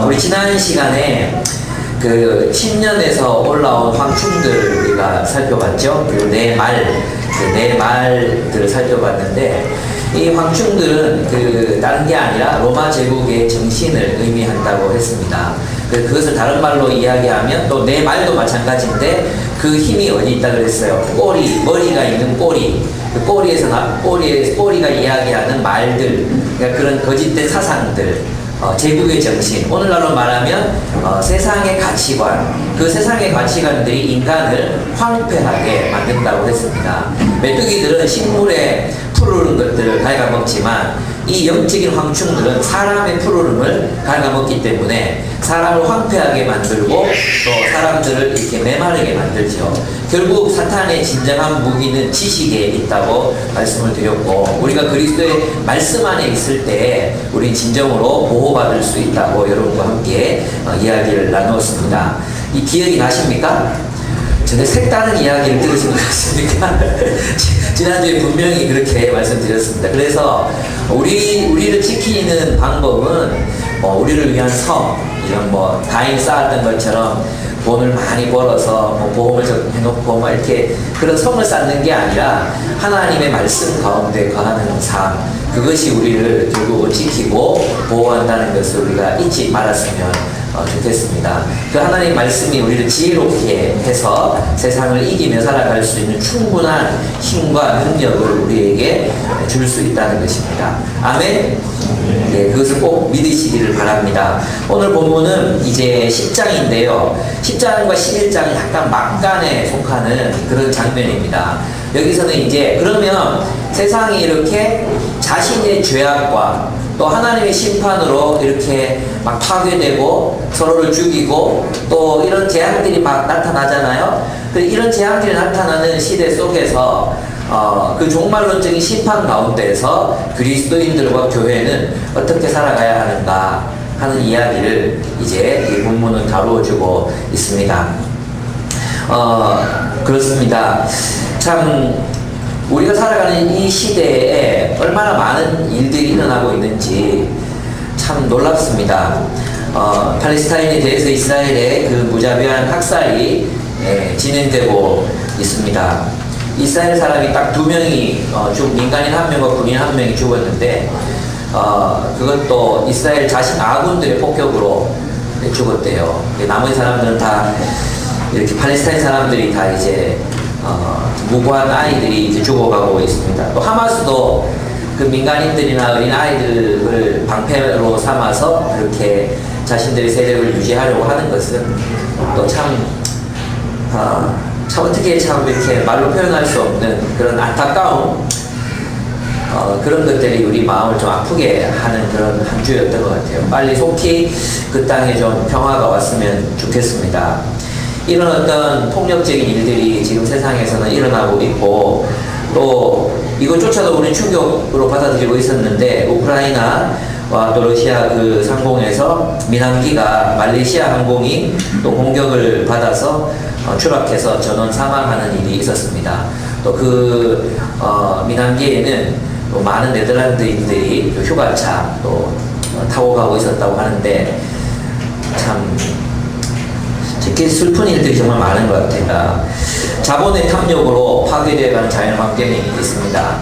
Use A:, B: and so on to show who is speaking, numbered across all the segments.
A: 우리 지난 시간에 그 신년에서 올라온 황충들 우리가 살펴봤죠. 그리고 네 말들을 살펴봤는데, 이 황충들은 다른 게 아니라 로마 제국의 정신을 의미한다고 했습니다. 그것을 다른 말로 이야기하면 또 네 말도 마찬가지인데 그 힘이 어디 있다 그랬어요. 머리가 있는 꼬리. 그 꼬리가 이야기하는 말들, 그러니까 그런 거짓된 사상들, 제국의 정신, 오늘날로 말하면 세상의 가치관, 그 세상의 가치관들이 인간을 황폐하게 만든다고 했습니다. 메뚜기들은 식물에 푸르른 것들을 갉아먹지만 이 영적인 황충들은 사람의 푸르름을 갉아먹기 때문에 사람을 황폐하게 만들고 또 사람들을 이렇게 메마르게 만들죠. 결국 사탄의 진정한 무기는 지식에 있다고 말씀을 드렸고, 우리가 그리스도의 말씀 안에 있을 때 우리 진정으로 보호받을 수 있다고 여러분과 함께 이야기를 나누었습니다. 이 기억이 나십니까? 전에 색다른 이야기를 들으신 것 같습니까? 지난주에 분명히 그렇게 말씀드렸습니다. 그래서 우리를 지키는 방법은 우리를 위한 성, 이런 다인 쌓았던 것처럼 돈을 많이 벌어서 보험을 해놓고 이렇게 그런 성을 쌓는 게 아니라 하나님의 말씀 가운데 거하는 삶, 그것이 우리를 결국은 지키고 보호한다는 것을 우리가 잊지 말았으면 좋겠습니다. 그 하나님 말씀이 우리를 지혜롭게 해서 세상을 이기며 살아갈 수 있는 충분한 힘과 능력을 우리에게 줄 수 있다는 것입니다. 아멘? 네, 그것을 꼭 믿으시기를 바랍니다. 오늘 본문은 이제 10장인데요. 10장과 11장이 약간 막간에 속하는 그런 장면입니다. 여기서는 이제 그러면 세상이 이렇게 자신의 죄악과 또 하나님의 심판으로 이렇게 막 파괴되고 서로를 죽이고 또 이런 재앙들이 막 나타나잖아요. 이런 재앙들이 나타나는 시대 속에서 그 종말론적인 심판 가운데서 그리스도인들과 교회는 어떻게 살아가야 하는가 하는 이야기를 이제 이 본문은 다루어주고 있습니다. 그렇습니다. 참 우리가 살아가는 이 시대에 얼마나 많은 일들이 일어나고 있는지 참 놀랍습니다. 팔레스타인에 대해서 이스라엘의 그 무자비한 학살이 진행되고 있습니다. 이스라엘 사람이 딱 2명이 민간인 1명과 군인 1명이 죽었는데 그것도 이스라엘 자신 아군들의 폭격으로 죽었대요. 나머지 사람들은 다 이렇게 팔레스타인 사람들이 다 이제 무고한 아이들이 이제 죽어가고 있습니다. 또 하마스도 그 민간인들이나 어린 아이들을 방패로 삼아서 그렇게 자신들의 세력을 유지하려고 하는 것은 또 참 어떻게 참 이렇게 말로 표현할 수 없는 그런 안타까움, 그런 것들이 우리 마음을 좀 아프게 하는 그런 한 주였던 것 같아요. 빨리 속히 그 땅에 좀 평화가 왔으면 좋겠습니다. 이런 어떤 폭력적인 일들이 지금 세상에서는 일어나고 있고, 또 이것조차도 우리는 충격으로 받아들이고 있었는데, 우크라이나와 또 러시아 그 상공에서 민항기가 말레이시아 항공이 또 공격을 받아서 추락해서 전원 사망하는 일이 있었습니다. 또 그 민항기에는 또 많은 네덜란드인들이 휴가차 또 타고 가고 있었다고 하는데, 참 이렇게 슬픈 일들이 정말 많은 것 같아요. 자본의 탐욕으로 파괴되어가는 자연환경이 있습니다.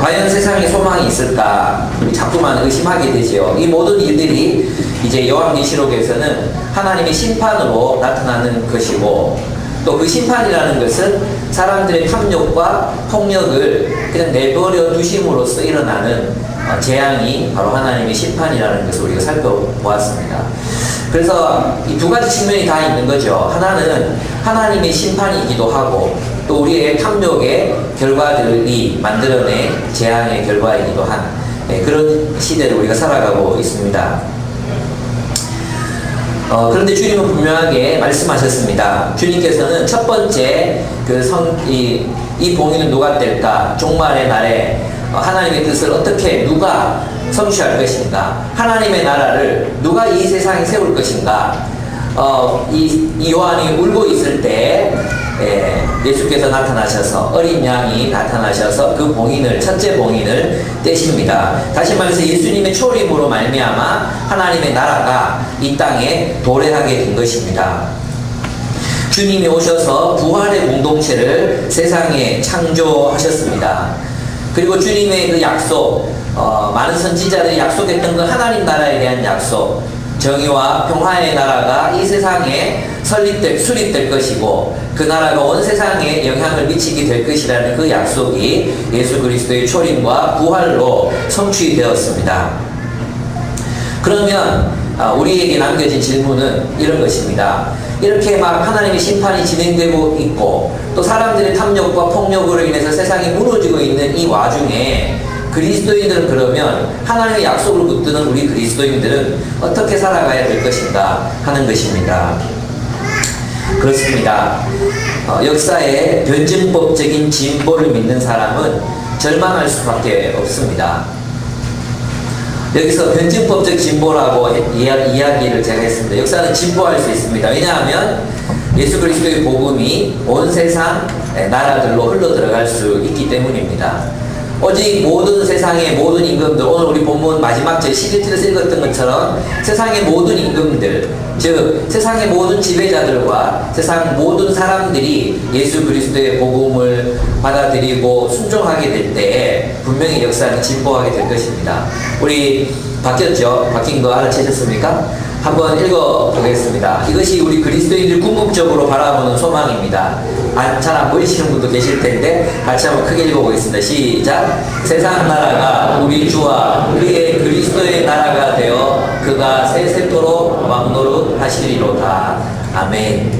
A: 과연 세상에 소망이 있을까? 자꾸만 의심하게 되지요. 이 모든 일들이 이제 요한계시록에서는 하나님의 심판으로 나타나는 것이고, 또 그 심판이라는 것은 사람들의 탐욕과 폭력을 그냥 내버려 두심으로써 일어나는 재앙이 바로 하나님의 심판이라는 것을 우리가 살펴보았습니다. 그래서 이 두 가지 측면이 다 있는 거죠. 하나는 하나님의 심판이기도 하고, 또 우리의 탐욕의 결과들이 만들어낸 재앙의 결과이기도 한 그런 시대를 우리가 살아가고 있습니다. 그런데 주님은 분명하게 말씀하셨습니다. 주님께서는 첫 번째 이 봉인은 누가 뗄까? 종말의 날에 하나님의 뜻을 어떻게 누가 성취할 것인가? 하나님의 나라를 누가 이 세상에 세울 것인가? 이 요한이 울고 있을 때 예수께서 나타나셔서 어린 양이 나타나셔서 그 봉인을 첫째 봉인을 떼십니다. 다시 말해서 예수님의 초림으로 말미암아 하나님의 나라가 이 땅에 도래하게 된 것입니다. 주님이 오셔서 부활의 공동체를 세상에 창조하셨습니다. 그리고 주님의 그 약속, 많은 선지자들이 약속했던 그 하나님 나라에 대한 약속, 정의와 평화의 나라가 이 세상에 수립될 것이고 그 나라가 온 세상에 영향을 미치게 될 것이라는 그 약속이 예수 그리스도의 초림과 부활로 성취되었습니다. 그러면 우리에게 남겨진 질문은 이런 것입니다. 이렇게 막 하나님의 심판이 진행되고 있고 또 사람들의 탐욕과 폭력으로 인해서 세상이 무너지고 있는 이 와중에 그리스도인들은 그러면 하나님의 약속을 붙드는 우리 그리스도인들은 어떻게 살아가야 될 것인가 하는 것입니다. 그렇습니다. 역사의 변증법적인 진보를 믿는 사람은 절망할 수밖에 없습니다. 여기서 변증법적 진보라고 이야기를 제가 했습니다. 역사는 진보할 수 있습니다. 왜냐하면 예수 그리스도의 복음이 온 세상 나라들로 흘러 들어갈 수 있기 때문입니다. 오직 모든 세상의 모든 임금들, 오늘 우리 본문 마지막 제 11절에서 읽었던 것처럼 세상의 모든 임금들, 즉 세상의 모든 지배자들과 세상 모든 사람들이 예수 그리스도의 복음을 받아들이고 순종하게 될 때에 분명히 역사는 진보하게 될 것입니다. 우리 바뀌었죠? 바뀐 거 알아채셨습니까? 한번 읽어보겠습니다. 이것이 우리 그리스도인들 궁극적으로 바라보는 소망입니다. 잘 안 보이시는 분도 계실 텐데 같이 한번 크게 읽어보겠습니다. 시작. 세상 나라가 우리 주와 우리의 그리스도의 나라가 되어 그가 세세토록 왕노릇 하시리로다. 아멘.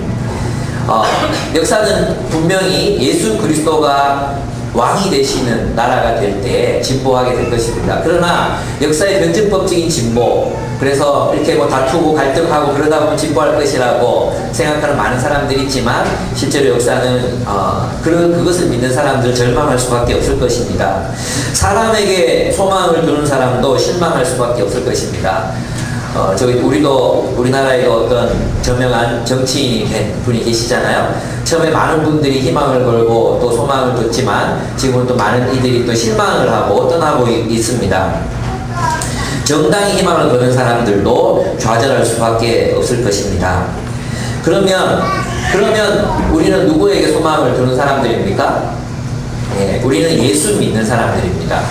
A: 역사는 분명히 예수 그리스도가 왕이 되시는 나라가 될 때 진보하게 될 것입니다. 그러나 역사의 변증법적인 진보, 그래서 이렇게 뭐 다투고 갈등하고 그러다 보면 진보할 것이라고 생각하는 많은 사람들이 있지만 실제로 역사는 그것을 믿는 사람들은 절망할 수밖에 없을 것입니다. 사람에게 소망을 두는 사람도 실망할 수밖에 없을 것입니다. 우리나라에도 어떤 저명한 정치인이 된 분이 계시잖아요. 처음에 많은 분들이 희망을 걸고 또 소망을 뒀지만 지금은 또 많은 이들이 또 실망을 하고 떠나고 있습니다. 정당히 희망을 거는 사람들도 좌절할 수밖에 없을 것입니다. 그러면 우리는 누구에게 소망을 두는 사람들입니까? 우리는 예수 믿는 사람들입니다.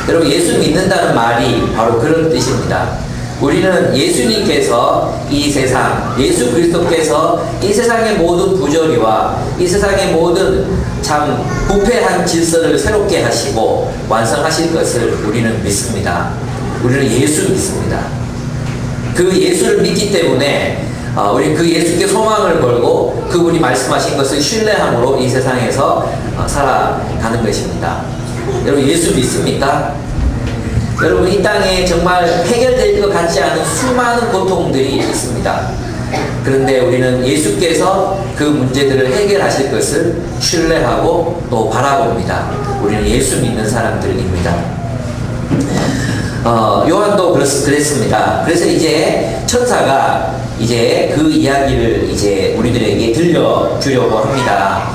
A: 여러분, 예수 믿는다는 말이 바로 그런 뜻입니다. 우리는 예수님께서 이 세상, 예수 그리스도께서 이 세상의 모든 부조리와 이 세상의 모든 참 부패한 질서를 새롭게 하시고 완성하실 것을 우리는 믿습니다. 우리는 예수 믿습니다. 그 예수를 믿기 때문에 우리 그 예수께 소망을 걸고 그분이 말씀하신 것을 신뢰함으로 이 세상에서 살아가는 것입니다. 여러분, 예수 믿습니까? 여러분, 이 땅에 정말 해결될 것 같지 않은 수많은 고통들이 있습니다. 그런데 우리는 예수께서 그 문제들을 해결하실 것을 신뢰하고 또 바라봅니다. 우리는 예수 믿는 사람들입니다. 요한도 그랬습니다. 그래서 이제 천사가 이제 그 이야기를 이제 우리들에게 들려주려고 합니다.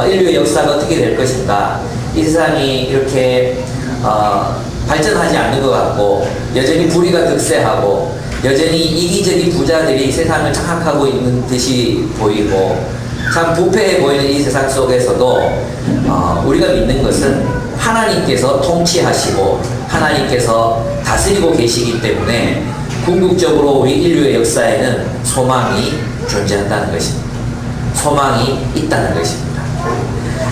A: 인류의 역사가 어떻게 될 것인가? 이 세상이 이렇게 발전하지 않는 것 같고 여전히 불의가 득세하고 여전히 이기적인 부자들이 세상을 장악하고 있는 듯이 보이고 참 부패해 보이는 이 세상 속에서도 우리가 믿는 것은 하나님께서 통치하시고 하나님께서 다스리고 계시기 때문에 궁극적으로 우리 인류의 역사에는 소망이 존재한다는 것입니다. 소망이 있다는 것입니다.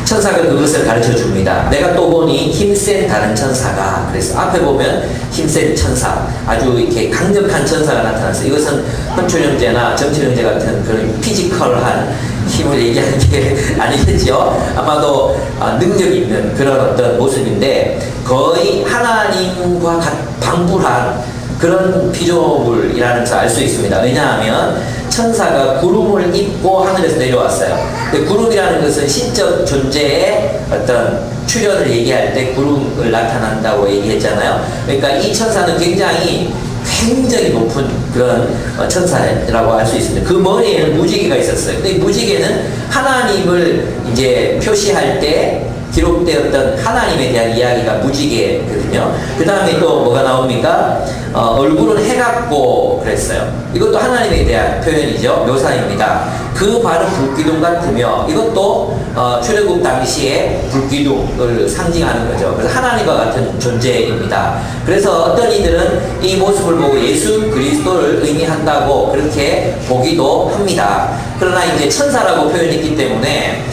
A: 천사가 그것을 가르쳐 줍니다. 내가 또 보니 힘센 다른 천사가, 그래서 앞에 보면 힘센 천사, 아주 이렇게 강력한 천사가 나타났어요. 이것은 헌초령제나 정치령제 같은 그런 피지컬한 힘을 얘기하는 게 아니겠죠. 아마도 능력 있는 그런 어떤 모습인데 거의 하나님과 방불한 그런 피조물이라는 것을 알 수 있습니다. 왜냐하면 천사가 구름을 입고 하늘에서 내려왔어요. 구름이라는 것은 신적 존재의 어떤 출현을 얘기할 때 구름을 나타난다고 얘기했잖아요. 그러니까 이 천사는 굉장히 굉장히 높은 그런 천사라고 할 수 있습니다. 그 머리에는 무지개가 있었어요. 근데 이 무지개는 하나님을 이제 표시할 때 기록되었던 하나님에 대한 이야기가 무지개거든요. 그 다음에 또 뭐가 나옵니까? 얼굴은 해 같고 그랬어요. 이것도 하나님에 대한 표현이죠. 묘사입니다. 그 발은 불기둥 같으며, 이것도 출애굽 당시에 불기둥을 상징하는 거죠. 그래서 하나님과 같은 존재입니다. 그래서 어떤 이들은 이 모습을 보고 예수 그리스도를 의미한다고 그렇게 보기도 합니다. 그러나 이제 천사라고 표현했기 때문에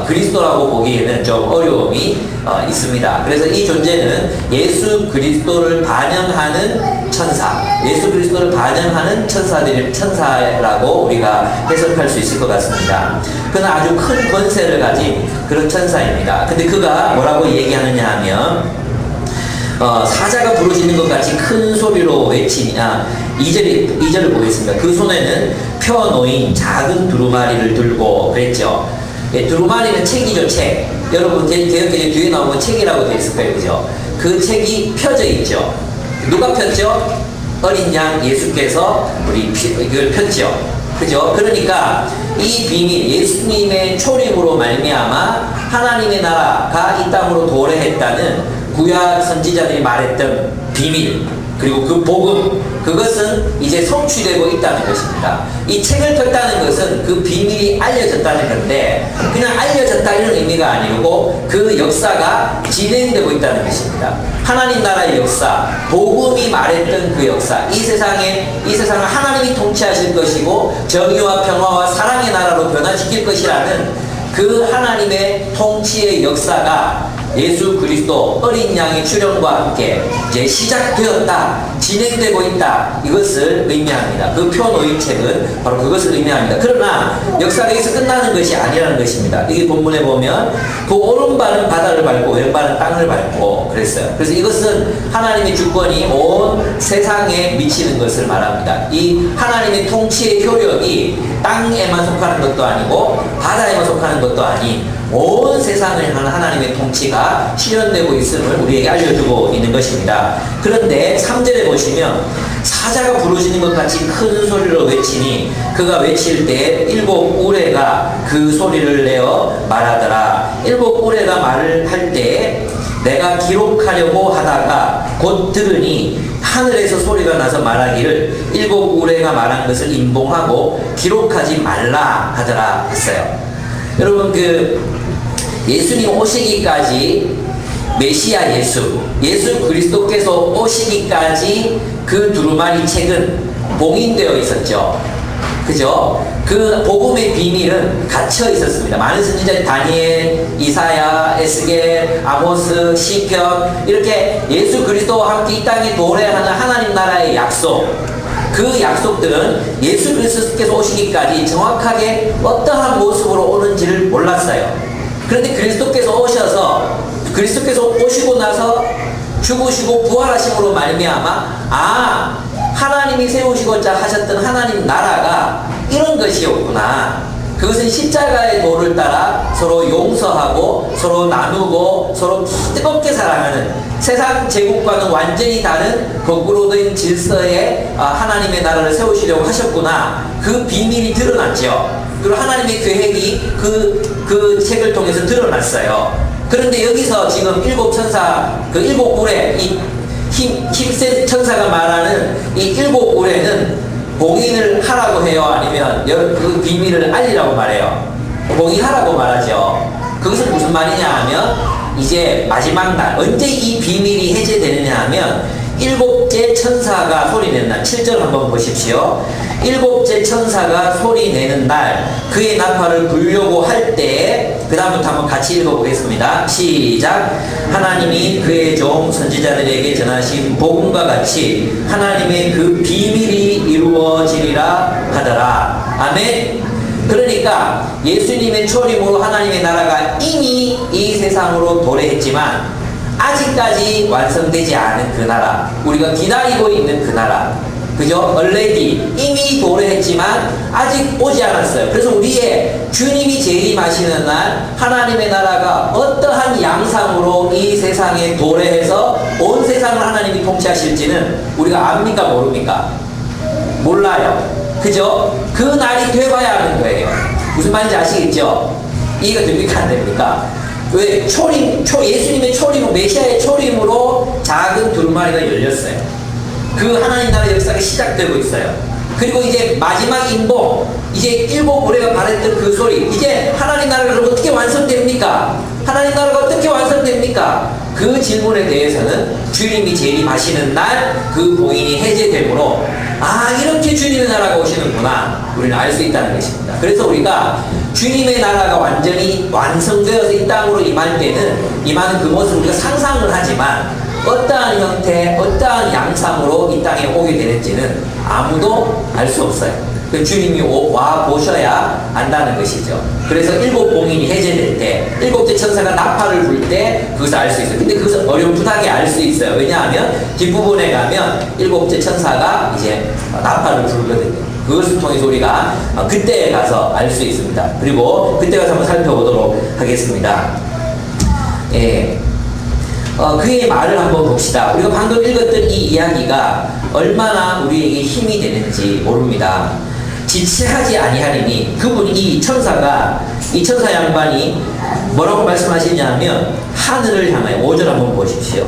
A: 그리스도라고 보기에는 좀 어려움이 있습니다. 그래서 이 존재는 예수 그리스도를 반영하는 천사, 예수 그리스도를 반영하는 천사라고 우리가 해석할 수 있을 것 같습니다. 그는 아주 큰 권세를 가진 그런 천사입니다. 근데 그가 뭐라고 얘기하느냐 하면, 사자가 부르짖는 것 같이 큰 소리로 외치냐. 2절을 보겠습니다. 그 손에는 펴 놓인 작은 두루마리를 들고 그랬죠. 예, 두루마리는 책이죠, 책. 여러분, 개혁기에 뒤에 나오면 책이라고 되어 있을 거예요, 그죠? 그 책이 펴져 있죠. 누가 폈죠? 어린 양 예수께서 이걸 폈죠. 그죠? 그러니까 이 비밀, 예수님의 초림으로 말미암아 하나님의 나라가 이 땅으로 도래했다는 구약 선지자들이 말했던 비밀, 그리고 그 복음, 그것은 이제 성취되고 있다는 것입니다. 이 책을 폈다는 것은 그 비밀이 알려졌다는 건데, 그냥 알려졌다 이런 의미가 아니고 그 역사가 진행되고 있다는 것입니다. 하나님 나라의 역사, 복음이 말했던 그 역사, 이 세상을 하나님이 통치하실 것이고 정의와 평화와 사랑의 나라로 변화시킬 것이라는 그 하나님의 통치의 역사가 예수 그리스도 어린 양의 출현과 함께 이제 시작되었다, 진행되고 있다, 이것을 의미합니다. 그 펴놓인 책은 바로 그것을 의미합니다. 그러나 역사가 여기서 끝나는 것이 아니라는 것입니다. 이게 본문에 보면 그 오른발은 바다를 밟고 왼발은 땅을 밟고 그랬어요. 그래서 이것은 하나님의 주권이 온 세상에 미치는 것을 말합니다. 이 하나님의 통치의 효력이 땅에만 속하는 것도 아니고 바다에만 속하는 것도 아닌 온 세상을 향한 하나님의 통치가 실현되고 있음을 우리에게 알려주고 있는 것입니다. 그런데 3절에 보시면 사자가 부르짖는 것 같이 큰 소리로 외치니 그가 외칠 때 7 우레가 그 소리를 내어 말하더라. 7 우레가 말을 할 때 내가 기록하려고 하다가 곧 들으니 하늘에서 소리가 나서 말하기를 7 우레가 말한 것을 인봉하고 기록하지 말라 하더라 했어요. 여러분, 예수님 오시기까지 메시아 예수 그리스도께서 오시기까지 그 두루마리 책은 봉인되어 있었죠. 그죠? 그 복음의 비밀은 갇혀 있었습니다. 많은 선지자 다니엘, 이사야, 에스겔, 아모스, 시편, 이렇게 예수 그리스도와 함께 이 땅에 도래하는 하나님 나라의 약속, 그 약속들은 예수 그리스도께서 오시기까지 정확하게 어떠한 모습으로 오는지를 몰랐어요. 그런데 그리스도께서 오시고 나서 죽으시고 부활하심으로 말미암아 하나님이 세우시고자 하셨던 하나님 나라가 이런 것이었구나. 그것은 십자가의 도를 따라 서로 용서하고 서로 나누고 서로 뜨겁게 사랑하는 세상 제국과는 완전히 다른 거꾸로 된 질서의 하나님의 나라를 세우시려고 하셨구나. 그 비밀이 드러났죠. 그리고 하나님의 계획이 그 책을 통해서 드러났어요. 그런데 여기서 지금 7 천사, 7 굴에 힘센 천사가 말하는 이 7 굴에는 봉인을 하라고 해요? 아니면 그 비밀을 알리라고 말해요? 봉인하라고 말하죠. 그것은 무슨 말이냐 하면 이제 마지막 날, 언제 이 비밀이 해제되느냐 하면 7째 천사가 소리내는 날, 7절 한번 보십시오. 7째 천사가 소리내는 날, 그의 나팔을 불려고 할 때, 그 다음부터 한번 같이 읽어보겠습니다. 시작. 하나님이 그의 종 선지자들에게 전하신 복음과 같이 하나님의 그 비밀이 이루어지리라 하더라. 아멘. 그러니까 예수님의 초림으로 하나님의 나라가 이미 이 세상으로 도래했지만 아직까지 완성되지 않은 그 나라, 우리가 기다리고 있는 그 나라, 그죠? already 이미 도래했지만 아직 오지 않았어요. 그래서 우리의 주님이 재림하시는 날 하나님의 나라가 어떠한 양상으로 이 세상에 도래해서 온 세상 세상을 하나님이 통치하실지는 우리가 압니까 모릅니까? 몰라요. 그죠? 그 날이 돼봐야 하는 거예요. 무슨 말인지 아시겠죠? 이해가 됩니까? 안 됩니까? 왜 예수님의 초림, 메시아의 초림으로 작은 두루마리가 열렸어요. 그 하나님 나라 역사가 시작되고 있어요. 그리고 이제 마지막 인봉, 이제 일곱 우레가 바랬던 그 소리, 이제 하나님 나라가 어떻게 완성됩니까? 하나님 나라가 어떻게 완성됩니까? 그 질문에 대해서는 주님이 재림하시는 날 그 봉인이 해제되므로 이렇게 주님의 나라가 오시는구나 우리는 알 수 있다는 것입니다. 그래서 우리가 주님의 나라가 완전히 완성되어서 이 땅으로 임할 때는 임하는 그 모습을 우리가 상상을 하지만 어떠한 형태, 어떠한 양상으로 이 땅에 오게 되는지는 아무도 알 수 없어요. 주님이 와 보셔야 안다는 것이죠. 그래서 일곱 봉인이 해제될 때, 일곱째 천사가 나팔을 불 때 그것을 알 수 있어요. 근데 그것을 어렴풋하게 알 수 있어요. 왜냐하면 뒷부분에 가면 일곱째 천사가 이제 나팔을 불거든요. 그것을 통해서 우리가 그때에 가서 알 수 있습니다. 그리고 그때 가서 한번 살펴보도록 하겠습니다. 그의 말을 한번 봅시다. 우리가 방금 읽었던 이 이야기가 얼마나 우리에게 힘이 되는지 모릅니다. 지체하지 아니하리니 그분이 이 천사 양반이 뭐라고 말씀하시냐면 하늘을 향하여 5절 한번 보십시오.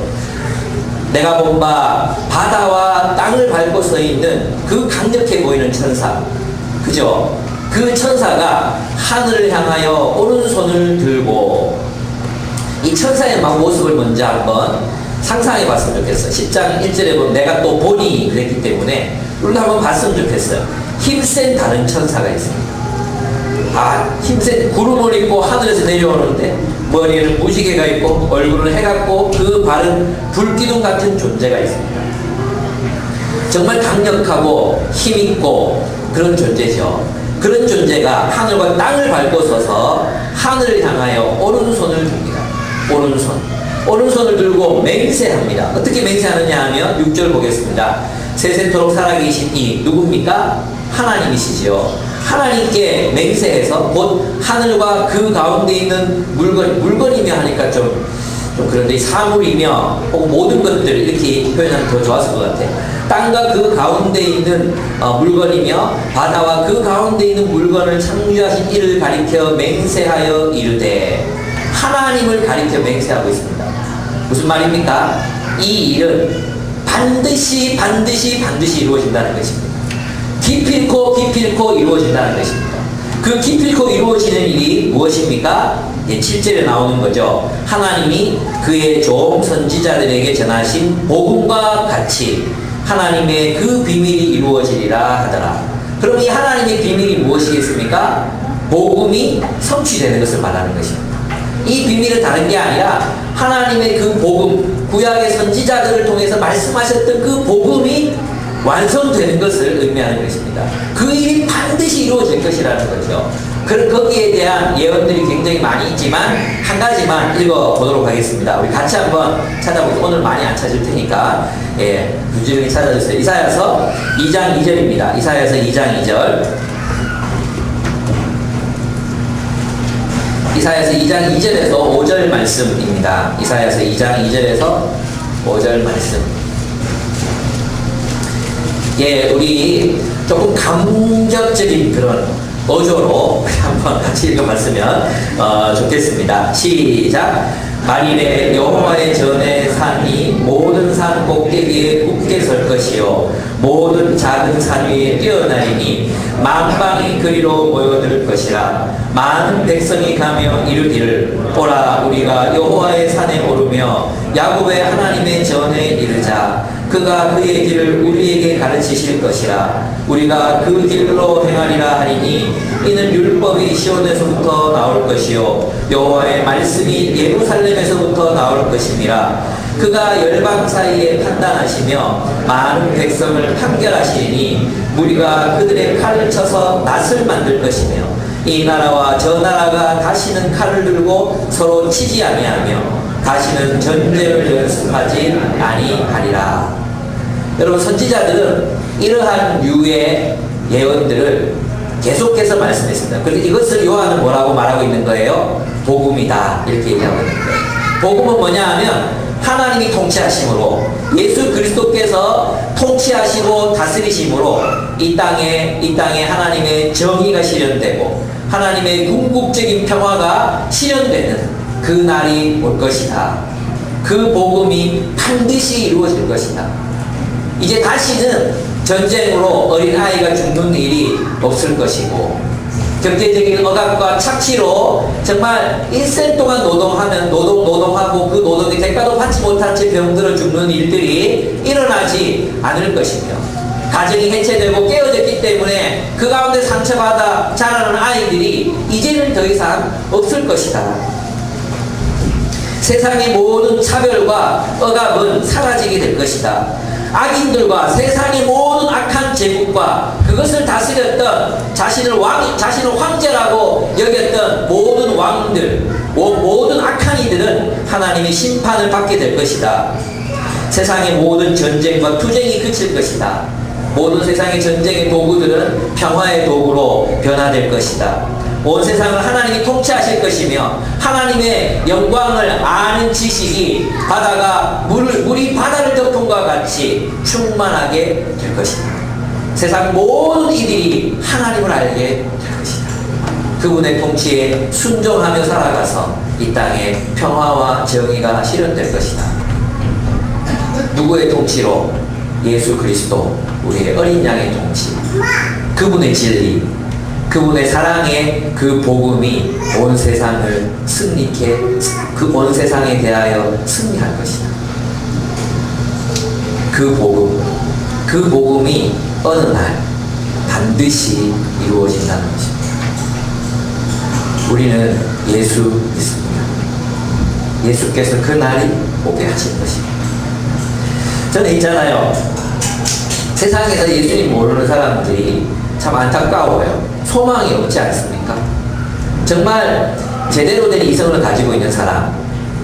A: 내가 본 바 바다와 땅을 밟고 서 있는 그 강력해 보이는 천사, 그죠? 그 천사가 하늘을 향하여 오른손을 들고, 이 천사의 모습을 먼저 한번 상상해 봤으면 좋겠어요. 10장 1절에 보면 내가 또 보니 그랬기 때문에 우리도 한번 봤으면 좋겠어요. 힘센 다른 천사가 있습니다. 힘센 구름을 입고 하늘에서 내려오는데 머리에는 무지개가 있고 얼굴은 해같고 그 발은 불기둥 같은 존재가 있습니다. 정말 강력하고 힘있고 그런 존재죠. 그런 존재가 하늘과 땅을 밟고 서서 하늘을 향하여 오른손을 듭니다. 오른손을 들고 맹세합니다. 어떻게 맹세하느냐 하면 6절 보겠습니다. 세세토록 살아계신 이 누굽니까? 하나님이시지요. 하나님께 맹세해서 곧 하늘과 그 가운데 있는 물건이며 하니까 좀 그런데 사물이며 혹은 모든 것들 이렇게 표현하면 더 좋았을 것 같아요. 땅과 그 가운데 있는 물건이며 바다와 그 가운데 있는 물건을 창조하신 이를 가리켜 맹세하여 이르되, 하나님을 가리켜 맹세하고 있습니다. 무슨 말입니까? 이 일은 반드시 이루어진다는 것입니다. 기필코 이루어진다는 것입니다. 그 기필코 이루어지는 일이 무엇입니까? 7절에 나오는 거죠. 하나님이 그의 종 선지자들에게 전하신 복음과 같이 하나님의 그 비밀이 이루어지리라 하더라. 그럼 이 하나님의 비밀이 무엇이겠습니까? 복음이 성취되는 것을 말하는 것입니다. 이 비밀은 다른 게 아니라 하나님의 그 복음, 구약의 선지자들을 통해서 말씀하셨던 그 복음이 완성되는 것을 의미하는 것입니다. 그 일이 반드시 이루어질 것이라는 거죠. 거기에 대한 예언들이 굉장히 많이 있지만 한 가지만 읽어보도록 하겠습니다. 우리 같이 한번 찾아보고, 오늘 많이 안 찾을 테니까 부지런히 찾아주세요. 이사야서 2장 2절입니다. 이사야서 2장 2절. 이사야서 2장 2절에서 5절 말씀입니다. 이사야서 2장 2절에서 5절 말씀. 우리 조금 감격적인 그런 어조로 한번 같이 읽어봤으면 좋겠습니다. 시작. 만일에 여호와의 전에 산이 모든 산 꼭대기에 굳게 설 것이요 모든 작은 산 위에 뛰어나리니 만방이 그리로 모여들 것이라. 많은 백성이 가며 이르기를 보라, 우리가 여호와의 산에 오르며 야곱의 하나님의 전에 이르자. 그가 그의 길을 우리에게 가르치실 것이라. 우리가 그 길로 행하리라 하리니 이는 율법이 시온에서부터 나올 것이요 여호와의 말씀이 예루살렘에서부터 나올 것임이라. 그가 열방 사이에 판단하시며 많은 백성을 판결하시니 무리가 그들의 칼을 쳐서 낫을 만들 것이며 이 나라와 저 나라가 다시는 칼을 들고 서로 치지 아니하며 다시는 전쟁을 연습하지 아니하리라. 여러분, 선지자들은 이러한 유의 예언들을 계속해서 말씀했습니다. 그런데 이것을 요한은 뭐라고 말하고 있는 거예요? 복음이다, 이렇게 얘기하고 있는 거예요. 복음은 뭐냐 하면 하나님이 통치하심으로, 예수 그리스도께서 통치하시고 다스리심으로 이 땅에 하나님의 정의가 실현되고 하나님의 궁극적인 평화가 실현되는 그 날이 올 것이다. 그 복음이 반드시 이루어질 것이다. 이제 다시는 전쟁으로 어린아이가 죽는 일이 없을 것이고, 경제적인 억압과 착취로 정말 일생 동안 노동하고 그 노동의 대가도 받지 못한 채 병들어 죽는 일들이 일어나지 않을 것이며, 가정이 해체되고 깨어졌기 때문에 그 가운데 상처받아 자라는 아이들이 이제는 더 이상 없을 것이다. 세상의 모든 차별과 억압은 사라지게 될 것이다. 악인들과 세상의 모든 악한 제국과 그것을 다스렸던 자신을 황제라고 여겼던 모든 왕들, 모든 악한 이들은 하나님의 심판을 받게 될 것이다. 세상의 모든 전쟁과 투쟁이 그칠 것이다. 모든 세상의 전쟁의 도구들은 평화의 도구로 변화될 것이다. 온 세상을 하나님이 통치하실 것이며, 하나님의 영광을 아는 지식이 물이 바다를 덮음과 같이 충만하게 될 것이다. 세상 모든 이들이 하나님을 알게 될 것이다. 그분의 통치에 순종하며 살아가서 이 땅에 평화와 정의가 실현될 것이다. 누구의 통치로? 예수 그리스도, 우리의 어린 양의 통치, 그분의 진리, 그분의 사랑의 그 복음이 온 세상을 온 세상에 대하여 승리할 것이다. 그 복음이 어느 날 반드시 이루어진다는 것입니다. 우리는 예수 믿습니다. 예수께서 그 날이 오게 하실 것입니다. 저는 있잖아요, 세상에서 예수님 모르는 사람들이 참 안타까워요. 소망이 없지 않습니까? 정말 제대로 된 이성을 가지고 있는 사람,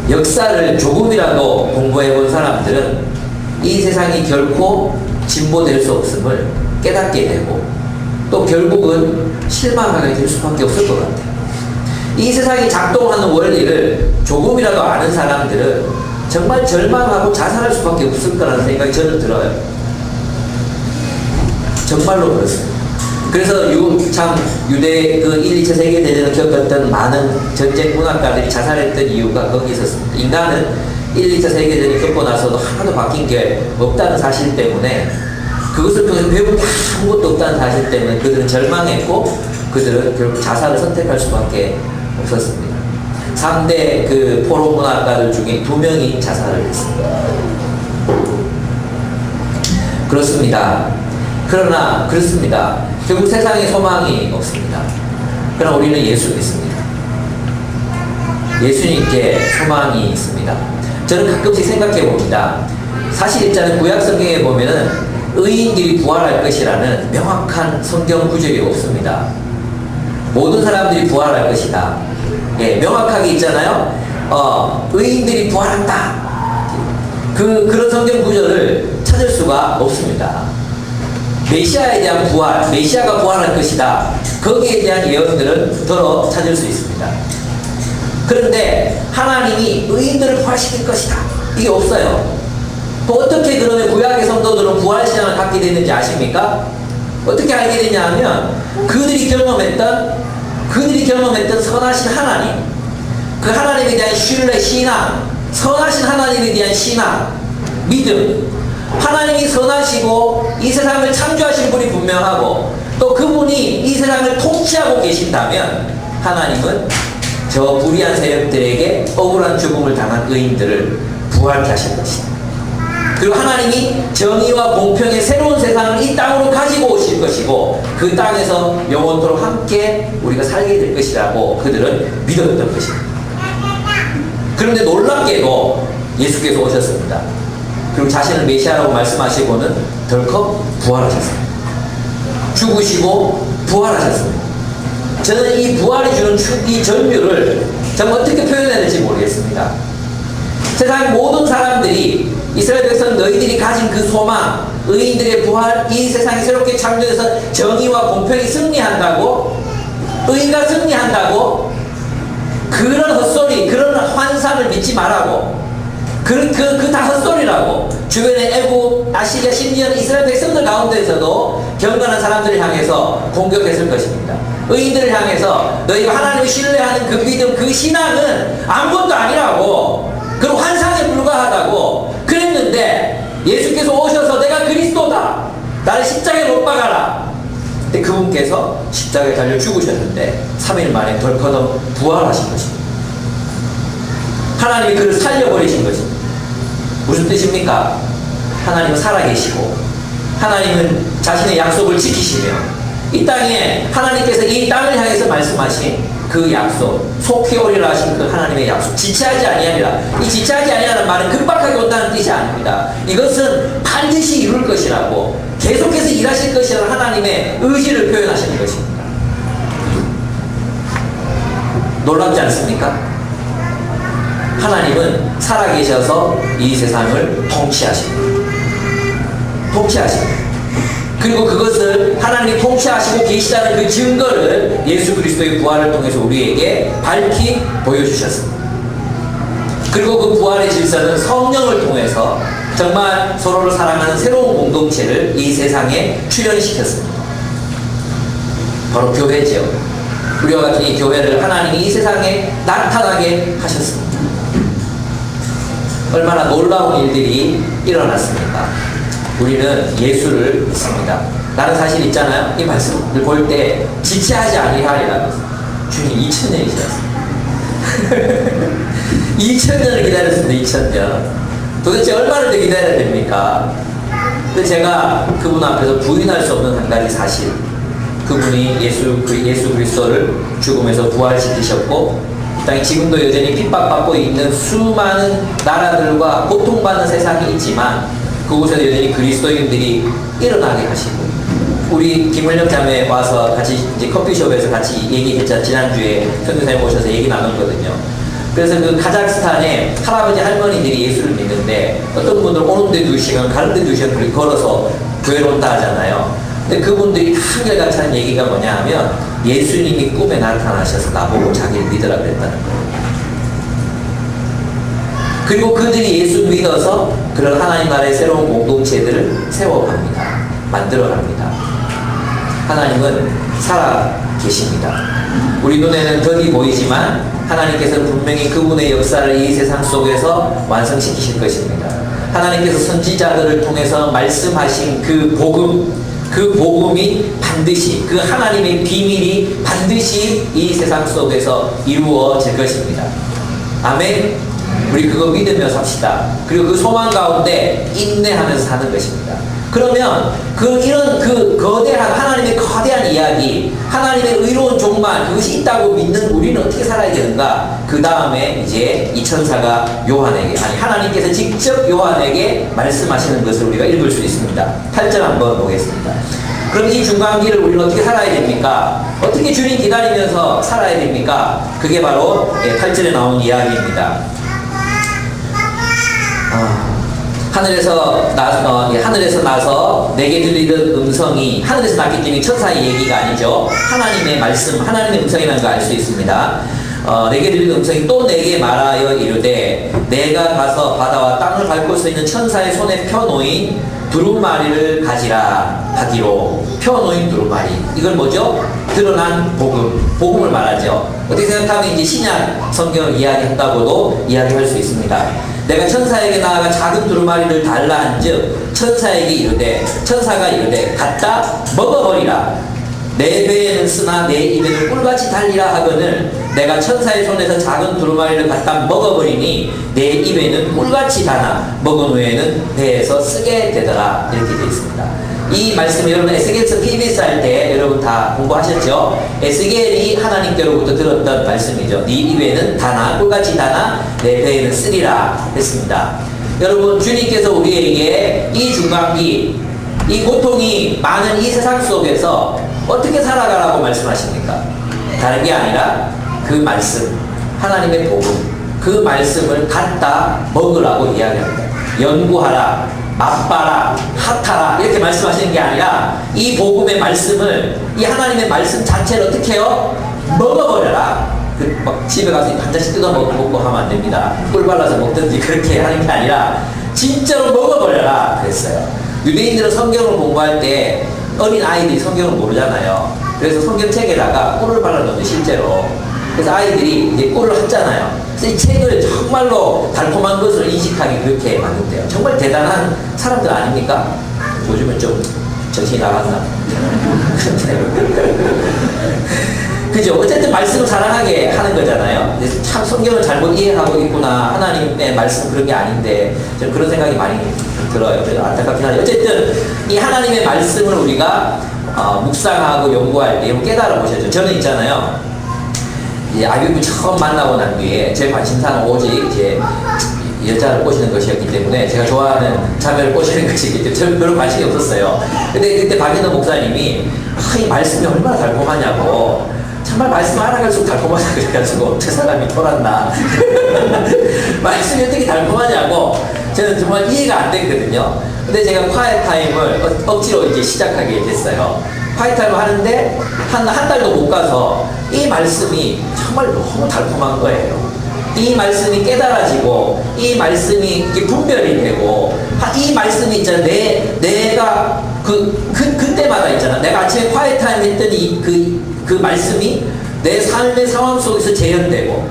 A: 역사를 조금이라도 공부해 본 사람들은 이 세상이 결코 진보될 수 없음을 깨닫게 되고, 또 결국은 실망하게 될 수밖에 없을 것 같아요. 이 세상이 작동하는 원리를 조금이라도 아는 사람들은 정말 절망하고 자살할 수밖에 없을 거라는 생각이 저는 들어요. 정말로 그렇습니다. 그래서 유대 1, 2차 세계대전을 겪었던 많은 전쟁 문학가들이 자살했던 이유가 거기 있었습니다. 인간은 1, 2차 세계대전을 겪고 나서도 하나도 바뀐 게 없다는 사실 때문에, 그것을 통해서 배운 게 아무것도 없다는 사실 때문에 그들은 절망했고, 그들은 결국 자살을 선택할 수밖에 없었습니다. 3대 그 포로 문학가들 중에 2명이 자살을 했습니다. 그렇습니다. 결국 세상에 소망이 없습니다. 그러나 우리는 예수 믿습니다. 예수님께 소망이 있습니다. 저는 가끔씩 생각해 봅니다. 사실 있잖아요, 구약 성경에 보면은 의인들이 부활할 것이라는 명확한 성경 구절이 없습니다. 모든 사람들이 부활할 것이다. 예, 명확하게 있잖아요. 의인들이 부활한다. 그런 성경 구절을 찾을 수가 없습니다. 메시아에 대한 부활, 메시아가 부활할 것이다. 거기에 대한 예언들은 더러 찾을 수 있습니다. 그런데 하나님이 의인들을 부활시킬 것이다, 이게 없어요. 또 어떻게 그러면 구약의 성도들은 부활신앙을 갖게 됐는지 아십니까? 어떻게 알게 되냐 하면, 그들이 경험했던 선하신 하나님, 그 하나님에 대한 신뢰, 신앙, 선하신 하나님에 대한 신앙, 믿음, 하나님이 선하시고 이 세상을 창조하신 분이 분명하고, 또 그분이 이 세상을 통치하고 계신다면 하나님은 저 불의한 세력들에게 억울한 죽음을 당한 의인들을 부활케 하실 것이다. 그리고 하나님이 정의와 공평의 새로운 세상을 이 땅으로 가지고 오실 것이고, 그 땅에서 영원토록 함께 우리가 살게 될 것이라고 그들은 믿었던 것입니다. 그런데 놀랍게도 예수께서 오셨습니다. 그리고 자신을 메시아라고 말씀하시고는 덜컥 부활하셨습니다. 죽으시고 부활하셨습니다. 저는 이 부활이 주는 이 전율을 정말 어떻게 표현해야 될지 모르겠습니다. 세상 모든 사람들이, 이스라엘 백성 너희들이 가진 그 소망, 의인들의 부활, 이 세상이 새롭게 창조해서 정의와 공평이 승리한다고, 의가 승리한다고, 그런 헛소리, 그런 환상을 믿지 말라고, 그 다 헛소리라고. 주변에 애굽, 아시리아, 심지어 이스라엘 백성들 가운데에서도 경건한 사람들을 향해서 공격했을 것입니다. 의인들을 향해서 너희가 하나님을 신뢰하는 그 믿음, 그 신앙은 아무것도 아니라고, 그리고 환상에 불과하다고 그랬는데, 예수께서 오셔서 내가 그리스도다, 나를 십자가에 못 박아라. 근데 그분께서 십자가에 달려 죽으셨는데 3일 만에 덜커덩 부활하신 것입니다. 하나님이 그를 살려버리신 것입니다. 무슨 뜻입니까? 하나님은 살아계시고 하나님은 자신의 약속을 지키시며 이 땅에 하나님께서 이 땅을 향해서 말씀하신 그 약속, 속히 오리라 하신 그 하나님의 약속, 지체하지 아니하리라. 이 지체하지 아니하라는 말은 급박하게 온다는 뜻이 아닙니다. 이것은 반드시 이룰 것이라고, 계속해서 일하실 것이라는 하나님의 의지를 표현하시는 것입니다. 놀랍지 않습니까? 하나님은 살아계셔서 이 세상을 통치하십니다. 그리고 그것을 하나님이 통치하시고 계시다는 그 증거를 예수 그리스도의 부활을 통해서 우리에게 밝히 보여주셨습니다. 그리고 그 부활의 질서는 성령을 통해서 정말 서로를 사랑하는 새로운 공동체를 이 세상에 출현시켰습니다. 바로 교회죠. 우리와 같은 이 교회를 하나님이 이 세상에 나타나게 하셨습니다. 얼마나 놀라운 일들이 일어났습니까? 우리는 예수를 믿습니다. 나는 사실 있잖아요. 이 말씀을 볼 때 지체하지 아니하리라고. 주님 2000년이셨어요. 2000년을 기다렸습니다. 2000년. 도대체 얼마를 더 기다려야 됩니까? 근데 제가 그분 앞에서 부인할 수 없는 한 가지 사실. 그분이 예수 그리스도를 죽음에서 부활시키셨고 땅에 지금도 여전히 핍박받고 있는 수많은 나라들과 고통받는 세상이 있지만 그곳에서 여전히 그리스도인들이 일어나게 하시고, 우리 김을령 자매 와서 같이 이제 커피숍에서 같이 얘기했잖아요. 지난주에 선교사님 오셔서 얘기 나눴거든요. 그래서 그 카자흐스탄에 할아버지 할머니들이 예수를 믿는데 어떤 분들은 오는데 2시간 가는데 2시간 걸어서 교회로 온다 하잖아요. 근데 그분들이 한결같이 하는 얘기가 뭐냐 하면 예수님이 꿈에 나타나셔서 나보고 자기를 믿으라 그랬다는 거예요. 그리고 그들이 예수 믿어서 그런 하나님 나라의 새로운 공동체들을 세워갑니다. 만들어갑니다. 하나님은 살아 계십니다. 우리 눈에는 더디 보이지만 하나님께서는 분명히 그분의 역사를 이 세상 속에서 완성시키실 것입니다. 하나님께서 선지자들을 통해서 말씀하신 그 복음이 반드시, 그 하나님의 비밀이 반드시 이 세상 속에서 이루어질 것입니다. 아멘. 우리 그거 믿으며 삽시다. 그리고 그 소망 가운데 인내하면서 사는 것입니다. 그러면 이런 거대한 하나님의 거대한 이야기, 하나님의 의로운 종말, 그것이 있다고 믿는 우리는 어떻게 살아야 되는가? 그 다음에 이제 이 천사가 요한에게, 하나님께서 직접 요한에게 말씀하시는 것을 우리가 읽을 수 있습니다. 8절 한번 보겠습니다. 그럼 이 중간기를 우리는 어떻게 살아야 됩니까? 어떻게 주님 기다리면서 살아야 됩니까? 그게 바로 8절에 나온 이야기입니다. 하늘에서 나서 내게 들리던 음성이, 하늘에서 났기 때문에 천사의 얘기가 아니죠. 하나님의 말씀, 하나님의 음성이라는 걸 알 수 있습니다. 내게 들리던 음성이 또 내게 말하여 이르되 내가 가서 바다와 땅을 밟을 수 있는 천사의 손에 펴놓인 두루마리를 가지라 하기로. 펴놓인 두루마리, 이건 뭐죠? 드러난 복음을 말하죠. 어떻게 생각하면 이제 신약 성경을 이야기한다고도 이야기할 수 있습니다. 내가 천사에게 나아가 작은 두루마리를 달라 한즉 천사가 이르되 갖다 먹어버리라. 내 배에는 쓰나 내 입에는 꿀같이 달리라 하거늘 내가 천사의 손에서 작은 두루마리를 갖다 먹어버리니 내 입에는 꿀같이 다나 먹은 후에는 배에서 쓰게 되더라. 이렇게 되어 있습니다. 이 말씀 여러분 에스겔서 TBS 할 때 여러분 다 공부하셨죠? 에스겔이 하나님께로부터 들었던 말씀이죠. 네 입에는 다나 꿀같이 다나 내 배에는 쓰리라 했습니다. 여러분, 주님께서 우리에게 이 중간기, 이 고통이 많은 이 세상 속에서 어떻게 살아가라고 말씀하십니까? 다른 게 아니라 그 말씀, 하나님의 복음, 그 말씀을 갖다 먹으라고 이야기합니다. 연구하라, 맛봐라, 핫하라, 이렇게 말씀하시는 게 아니라 이 복음의 말씀을, 이 하나님의 말씀 자체를 어떻게 해요? 먹어버려라. 막 집에 가서 한 잔씩 뜯어 먹고 하면 안 됩니다. 꿀 발라서 먹든지 그렇게 하는 게 아니라 진짜로 먹어버려라 그랬어요. 유대인들은 성경을 공부할 때 어린 아이들이 성경을 모르잖아요. 그래서 성경책에다가 꿀을 발라놓는 실제로. 그래서 아이들이 이제 꿀을 핫잖아요. 그래서 이 책을 정말로 달콤한 것으로 인식하기 그렇게 만든대요. 정말 대단한 사람들 아닙니까? 요즘은 좀 정신이 나갔나? 그죠? 어쨌든 말씀을 사랑하게 하는 거잖아요. 참 성경을 잘못 이해하고 있구나. 하나님의 말씀은 그런 게 아닌데, 저는 그런 생각이 많이 들어요. 그래서 안타깝긴 하죠. 어쨌든 이 하나님의 말씀을 우리가 묵상하고 연구할 때 이런 깨달아 보셨죠? 저는 있잖아요. 아비브 처음 만나고 난 뒤에 제 관심사는 오직 이제 여자를 꼬시는 것이었기 때문에, 제가 좋아하는 자매를 꼬시는 것이기 때문에 저는 별로 관심이 없었어요. 근데 그때 박인호 목사님이 이 말씀이 얼마나 달콤하냐고, 정말 말씀 알아갈수록 달콤하다 그래가지고 저 사람이 돌았나 말씀이 어떻게 달콤하냐고 저는 정말 이해가 안 되거든요. 근데 제가 콰이어 타임을 억지로 이제 시작하게 됐어요. 콰이어 타임을 하는데 한 달도 못 가서 이 말씀이 정말 너무 달콤한 거예요. 이 말씀이 깨달아지고, 이 말씀이 이렇게 분별이 되고, 이 말씀이 있잖아. 내가 그때마다 있잖아. 내가 아침에 콰이어 타임 했더니 그 말씀이 내 삶의 상황 속에서 재현되고,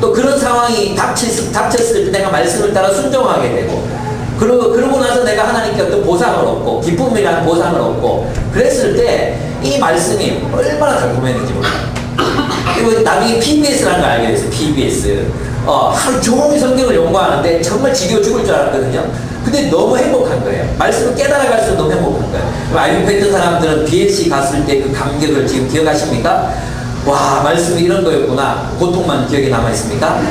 A: 또 그런 상황이 닥쳤을 때 내가 말씀을 따라 순종하게 되고, 그러고 나서 내가 하나님께 어떤 보상을 얻고, 기쁨이라는 보상을 얻고, 그랬을 때 이 말씀이 얼마나 달콤했는지 몰라요. 그리고 나중에 PBS라는 걸 알게 됐어요. PBS. 하루 종일 성경을 연구하는데 정말 지겨워 죽을 줄 알았거든요. 근데 너무 행복한 거예요. 말씀을 깨달아갈수록 너무 행복한 거예요. IMF 했던 사람들은 BLC 갔을 때 그 감격을 지금 기억하십니까? 와, 말씀이 이런 거였구나. 고통만 기억에 남아있습니까?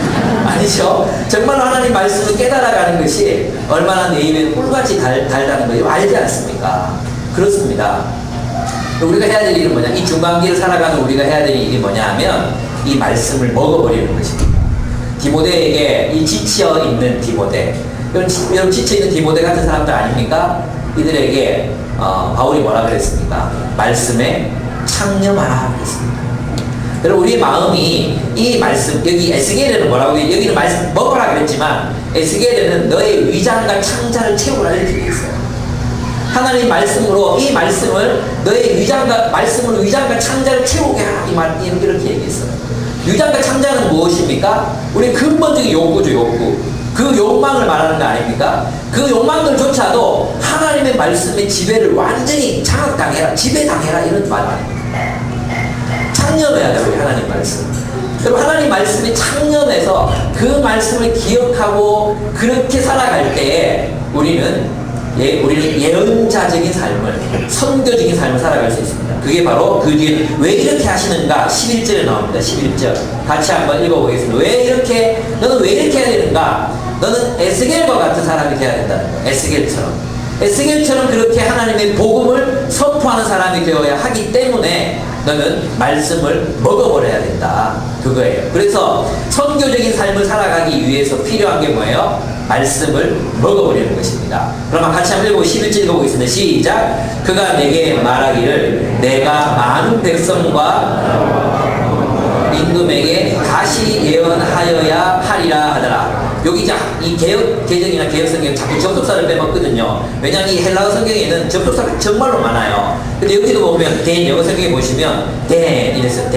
A: 아니죠. 정말로 하나님 말씀을 깨달아가는 것이 얼마나 내 입에 꿀같이 달다는 걸 알지 않습니까? 그렇습니다. 우리가 해야 될 일은 뭐냐? 이 중간기를 살아가는 우리가 해야 될 일이 뭐냐 하면 이 말씀을 먹어버리는 것입니다. 디모데에게 이 지쳐 있는 디모데, 여러분 지쳐 있는 디모데 같은 사람들 아닙니까? 이들에게 바울이 뭐라 그랬습니까? 말씀에 창념하라 그랬습니다. 여러분, 우리의 마음이 이 말씀, 여기 에스겔에는 뭐라고 해요? 여기는 말씀 먹어라 그랬지만 에스겔에는 너의 위장과 창자를 채우라 이렇게 되어 있어요. 하나님 말씀으로 이 말씀을 너의 말씀으로 위장과 창자를 채우게 하라, 이렇게 얘기했어요. 위장과 창자는 무엇입니까? 우리 근본적인 욕구죠, 욕구. 그 욕망을 말하는 거 아닙니까? 그 욕망들조차도 하나님의 말씀의 지배를 완전히 장악당해라, 지배당해라, 이런 말 아닙니까? 창념해야 돼요, 우리 하나님 말씀. 그리고 하나님 말씀이 창념해서 그 말씀을 기억하고 그렇게 살아갈 때에 우리는 예언자적인 삶을, 선교적인 삶을 살아갈 수 있습니다. 그게 바로 그 뒤에 왜 이렇게 하시는가 11절에 나옵니다. 11절 같이 한번 읽어보겠습니다. 너는 왜 이렇게 해야 되는가? 너는 에스겔과 같은 사람이 되어야 된다는 거예요. 에스겔처럼 그렇게 하나님의 복음을 선포하는 사람이 되어야 하기 때문에 너는 말씀을 먹어버려야 된다, 그거예요. 그래서 선교적인 삶을 살아가기 위해서 필요한 게 뭐예요? 말씀을 먹어버리는 것입니다. 그러면 같이 한번 읽고 11절 읽어보겠습니다. 시작. 그가 내게 말하기를 내가 많은 백성과 임금에게 다시 예언하여야 하리라 하더라. 여기 이 개정이나 개혁성경 자꾸 접속사를 빼먹거든요. 왜냐하면 이 헬라어 성경에는 접속사가 정말로 많아요. 근데 여기도 보면 영어 성경에 보시면 이래서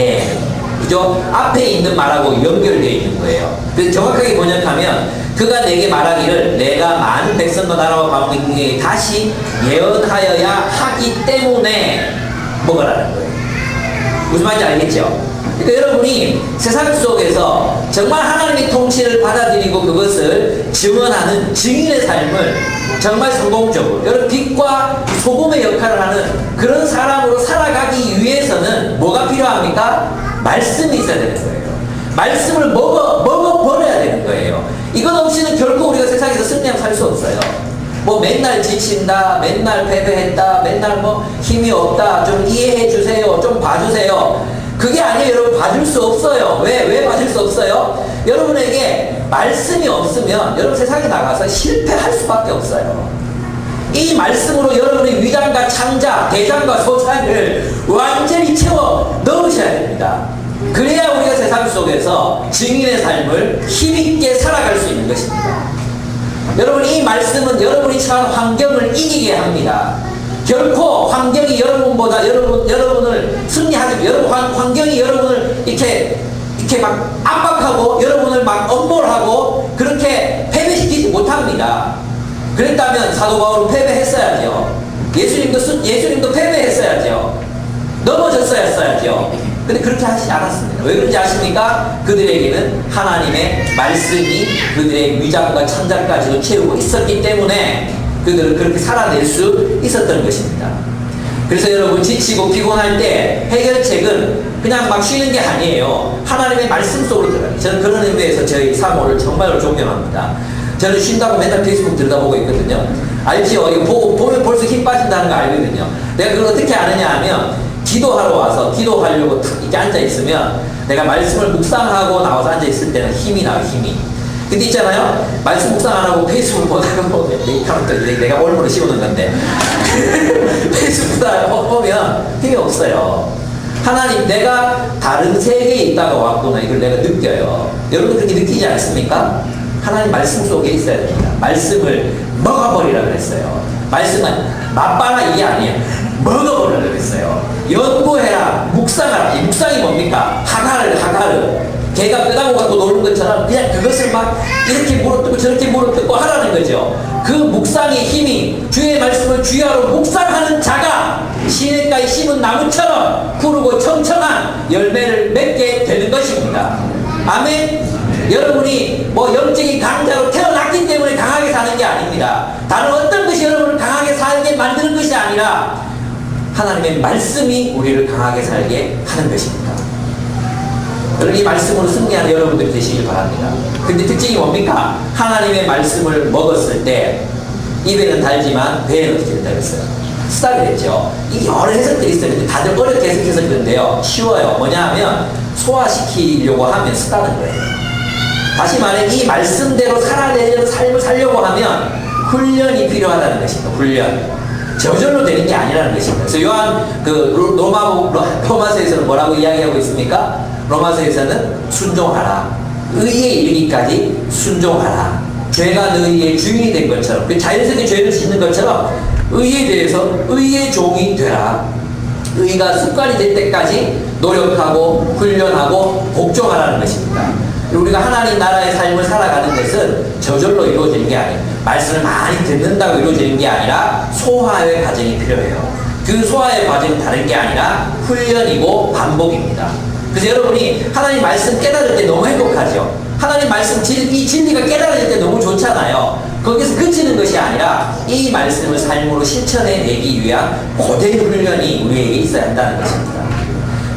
A: 그죠? 앞에 있는 말하고 연결되어 있는 거예요. 그래서 정확하게 번역하면 그가 내게 말하기를 내가 많은 백성과 나라와 방문에게 다시 예언하여야 하기 때문에 먹으라는 거예요. 무슨 말인지 알겠죠? 그러니까 여러분이 세상 속에서 정말 하나님의 통치를 받아들이고 그것을 증언하는 증인의 삶을 정말 성공적으로, 여러분 빛과 소금의 역할을 하는 그런 사람으로 살아가기 위해서는 뭐가 필요합니까? 말씀이 있어야 되는 거예요. 말씀을 먹어버려야 되는 거예요. 이것 없이는 결코 우리가 세상에서 승리하고 살 수 없어요. 뭐 맨날 지친다, 맨날 패배했다, 맨날 뭐 힘이 없다, 좀 이해해 주세요, 좀 봐주세요. 그게 아니에요. 여러분, 봐줄 수 없어요. 왜 봐줄 수 없어요? 여러분에게 말씀이 없으면 여러분 세상에 나가서 실패할 수밖에 없어요. 이 말씀으로 여러분의 위장과 창자, 대장과 소장을 완전히 채워 넣으셔야 됩니다. 그래야 우리가 세상 속에서 증인의 삶을 힘있게 살아갈 수 있는 것입니다. 여러분, 이 말씀은 여러분이 처한 환경을 이기게 합니다. 결코 환경이 여러분보다 여러분을 승리하지, 환경이 여러분을 이렇게 막 압박하고 여러분을 막 엄몰하고 그렇게 패배시키지 못합니다. 그랬다면 사도 바울은 패배했어야죠. 예수님도 패배했어야죠. 넘어졌어야 했어야죠. 근데 그렇게 하지 않았습니다. 왜 그런지 아십니까? 그들에게는 하나님의 말씀이 그들의 위장과 천장까지도 채우고 있었기 때문에 그들은 그렇게 살아낼 수 있었던 것입니다. 그래서 여러분, 지치고 피곤할 때 해결책은 그냥 막 쉬는 게 아니에요. 하나님의 말씀 속으로 들어가요. 저는 그런 의미에서 저희 사모를 정말로 존경합니다. 저는 쉰다고 맨날 페이스북 들여다보고 있거든요. 알지요? 이거 보면 벌써 힘 빠진다는 거 알거든요. 내가 그걸 어떻게 아느냐 하면, 기도하러 와서 기도하려고 탁 이렇게 앉아있으면 내가 말씀을 묵상하고 나와서 앉아있을 때는 힘이 나요, 힘이. 근데 있잖아요, 말씀 묵상 안 하고 페이스북 보다가 내가 얼굴로 씌우는 건데 페이스북 보면 힘이 없어요. 하나님, 내가 다른 세계에 있다가 왔구나, 이걸 내가 느껴요. 여러분 그렇게 느끼지 않습니까? 하나님 말씀 속에 있어야 됩니다. 말씀을 먹어버리라 그랬어요. 말씀은 맛봐라 이게 아니에요. 먹어버리라 그랬어요. 연구해라, 묵상하라. 이 묵상이 뭡니까? 하가르. 개가 끄다고 갖고 노는 것처럼 그냥 그것을 막 이렇게 물어뜯고 저렇게 물어뜯고 하라는 거죠. 그 묵상의 힘이, 주의 말씀을 주야로 묵상하는 자가 시냇가에 심은 나무처럼 푸르고 청청한 열매를 맺게 되는 것입니다. 아멘. 여러분이 뭐 영적인 강자로 태어났기 때문에 강하게 사는 게 아닙니다. 다른 어떤 것이 여러분을 강하게 살게 만드는 것이 아니라 하나님의 말씀이 우리를 강하게 살게 하는 것입니다. 여러분, 이 말씀으로 승리하는 여러분들이 되시길 바랍니다. 근데 특징이 뭡니까? 하나님의 말씀을 먹었을 때 입에는 달지만 배에는 어떻게 된다고 했어요? 쓰다게 됐죠. 이게 여러 해석들이 있어요. 근데 다들 어렵게 해석해서 그런데요, 쉬워요. 뭐냐 하면 소화시키려고 하면 쓰다는 거예요. 다시 말해, 이 말씀대로 살아내는 삶을 살려고 하면 훈련이 필요하다는 것입니다. 훈련. 저절로 되는 게 아니라는 것입니다. 그래서 요한 로마서에서는 뭐라고 이야기하고 있습니까? 로마서에서는 순종하라. 의에 이르기까지 순종하라. 죄가 너희의 주인이 된 것처럼, 자연스럽게 죄를 짓는 것처럼 의에 대해서 의의 종이 되라. 의가 습관이 될 때까지 노력하고 훈련하고 복종하라는 것입니다. 우리가 하나님 나라의 삶을 살아가는 것은 저절로 이루어지는 게 아니에요. 말씀을 많이 듣는다고 이루어지는 게 아니라 소화의 과정이 필요해요. 그 소화의 과정은 다른 게 아니라 훈련이고 반복입니다. 그래서 여러분이 하나님 말씀 깨달을 때 너무 행복하죠. 하나님 말씀 이 진리가 깨달을 때 너무 좋잖아요. 거기서 그치는 것이 아니라 이 말씀을 삶으로 실천해내기 위한 고된 훈련이 우리에게 있어야 한다는 것입니다.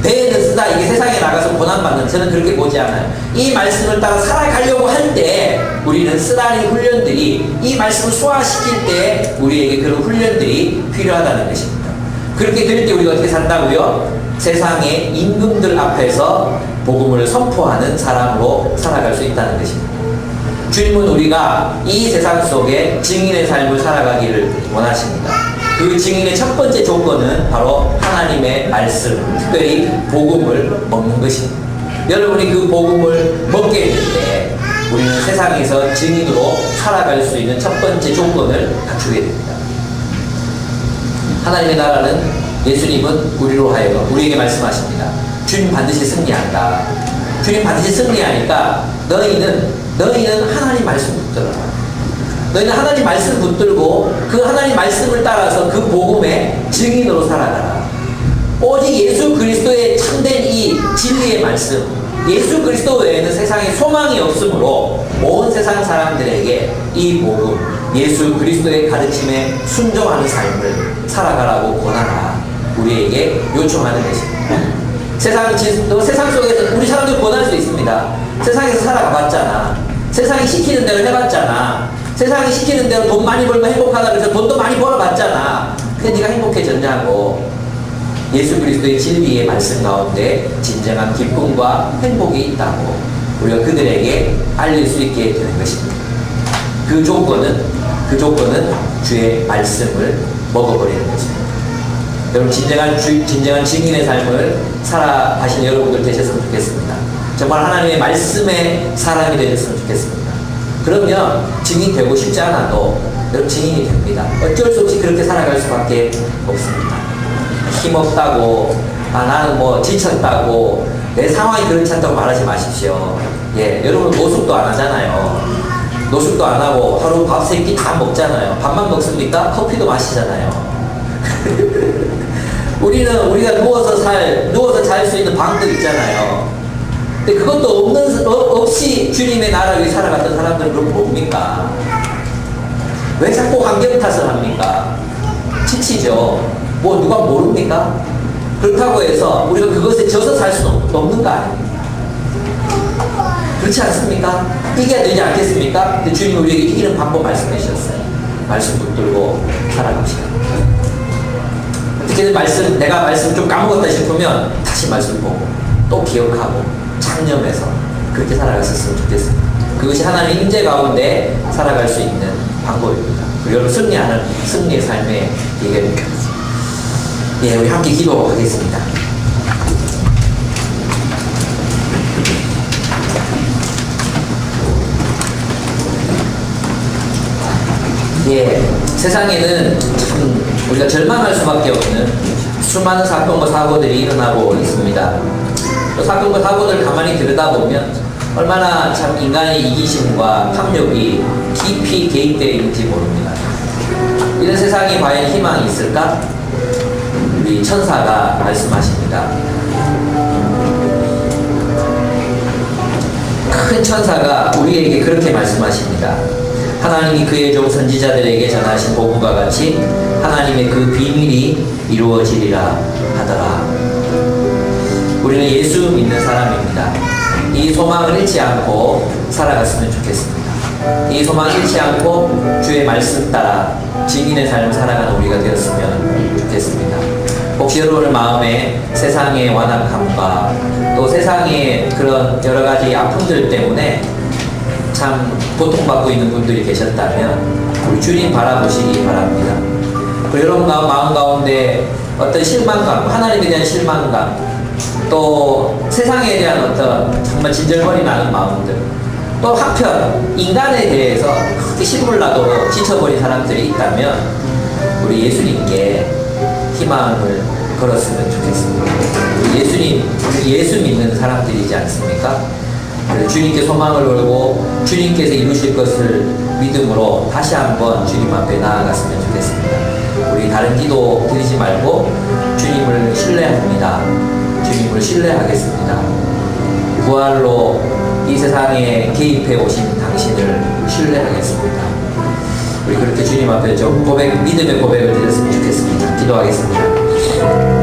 A: 배에는 쓰다, 이게 세상에 나가서 고난받는, 저는 그렇게 보지 않아요. 이 말씀을 따라 살아가려고 할 때 우리는 쓰라린 훈련들이, 이 말씀을 소화시킬 때 우리에게 그런 훈련들이 필요하다는 것입니다. 그렇게 될 때 우리가 어떻게 산다고요? 세상의 임금들 앞에서 복음을 선포하는 사람으로 살아갈 수 있다는 것입니다. 주님은 우리가 이 세상 속에 증인의 삶을 살아가기를 원하십니다. 그 증인의 첫 번째 조건은 바로 하나님의 말씀, 특별히 복음을 먹는 것입니다. 여러분이 그 복음을 먹게 될 때 우리는 세상에서 증인으로 살아갈 수 있는 첫 번째 조건을 갖추게 됩니다. 하나님의 나라는, 예수님은 우리로 하여금 우리에게 말씀하십니다. 주님 반드시 승리한다. 주님 반드시 승리하니까 너희는 하나님 말씀 붙들어라. 너희는 하나님 말씀 붙들고 그 하나님 말씀을 따라서 그 복음의 증인으로 살아가라. 오직 예수 그리스도의 참된 이 진리의 말씀, 예수 그리스도 외에는 세상에 소망이 없으므로 온 세상 사람들에게 이 복음, 예수 그리스도의 가르침에 순종하는 삶을 살아가라고 권하라. 우리에게 요청하는 것입니다. 세상 속에서 우리 사람들 권할 수 있습니다. 세상에서 살아가봤잖아. 세상이 시키는 대로 해봤잖아. 세상이 시키는 대로 돈 많이 벌면 행복하다 그래서 돈도 많이 벌어봤잖아. 근데 네가 행복해졌냐고. 예수 그리스도의 진리의 말씀 가운데 진정한 기쁨과 행복이 있다고 우리가 그들에게 알릴 수 있게 되는 것입니다. 그 조건은 주의 말씀을 먹어버리는 것입니다. 여러분 진정한 증인의 삶을 살아가신 여러분들 되셨으면 좋겠습니다. 정말 하나님의 말씀의 사람이 되셨으면 좋겠습니다. 그러면 증인 되고 싶지 않아도 여러분 증인이 됩니다. 어쩔 수 없이 그렇게 살아갈 수밖에 없습니다. 힘없다고, 나는 뭐 지쳤다고, 내 상황이 그렇지 않다고 말하지 마십시오. 예, 여러분 노숙도 안 하잖아요. 노숙도 안 하고 하루 밥 3끼 다 먹잖아요. 밥만 먹습니까? 커피도 마시잖아요. 우리가 누워서 잘 수 있는 방도 있잖아요. 근데 그것도 없이 주님의 나라를 위해 살아갔던 사람들은 그럼 뭡니까? 왜 자꾸 환경 탓을 합니까? 지치죠. 뭐 누가 모릅니까? 그렇다고 해서 우리가 그것에 져서 살 수는 없는 거 아닙니까? 그렇지 않습니까? 이겨야 되지 않겠습니까? 근데 주님이 우리에게 이기는 방법 말씀해 주셨어요. 말씀 붙들고 살아갑시다. 어떻게든 내가 말씀 좀 까먹었다 싶으면 다시 말씀 보고 또 기억하고 창념해서 그렇게 살아갔었으면 좋겠습니다. 그것이 하나님의 임재 가운데 살아갈 수 있는 방법입니다. 그리고 여러분 승리의 삶의 얘기입니다. 예, 우리 함께 기도하겠습니다. 예, 세상에는 참 우리가 절망할 수밖에 없는 수많은 사건과 사고들이 일어나고 있습니다. 사건과 사고들을 가만히 들여다보면 얼마나 참 인간의 이기심과 탐욕이 깊이 개입되어 있는지 모릅니다. 이런 세상에 과연 희망이 있을까? 우리 천사가 말씀하십니다. 큰 천사가 우리에게 그렇게 말씀하십니다. 하나님이 그의 종 선지자들에게 전하신 복음과 같이 하나님의 그 비밀이 이루어지리라 하더라. 우리는 예수 믿는 사람입니다. 이 소망을 잃지 않고 살아갔으면 좋겠습니다. 이 소망을 잃지 않고 주의 말씀 따라 증인의 삶을 살아가는 우리가 되었으면 좋겠습니다. 혹시 여러분의 마음에 세상의 완악함과 또 세상의 그런 여러 가지 아픔들 때문에 참 고통받고 있는 분들이 계셨다면 우리 주님 바라보시기 바랍니다. 그리고 여러분 마음 가운데 어떤 실망감, 하나님에 대한 실망감, 또 세상에 대한 어떤 정말 진절머리 나는 마음들, 또 한편 인간에 대해서 크게 신물나도 지쳐버린 사람들이 있다면 우리 예수님께 희망을 걸었으면 좋겠습니다. 우리 예수 믿는 사람들이지 않습니까? 주님께 소망을 걸고 주님께서 이루실 것을 믿음으로 다시 한번 주님 앞에 나아갔으면 좋겠습니다. 우리 다른 기도 드리지 말고 주님을 신뢰합니다. 주님을 신뢰하겠습니다. 부활로 이 세상에 개입해 오신 당신을 신뢰하겠습니다. 우리 그렇게 주님 앞에 좀 믿음의 고백을 드렸으면 좋겠습니다. 기도하겠습니다.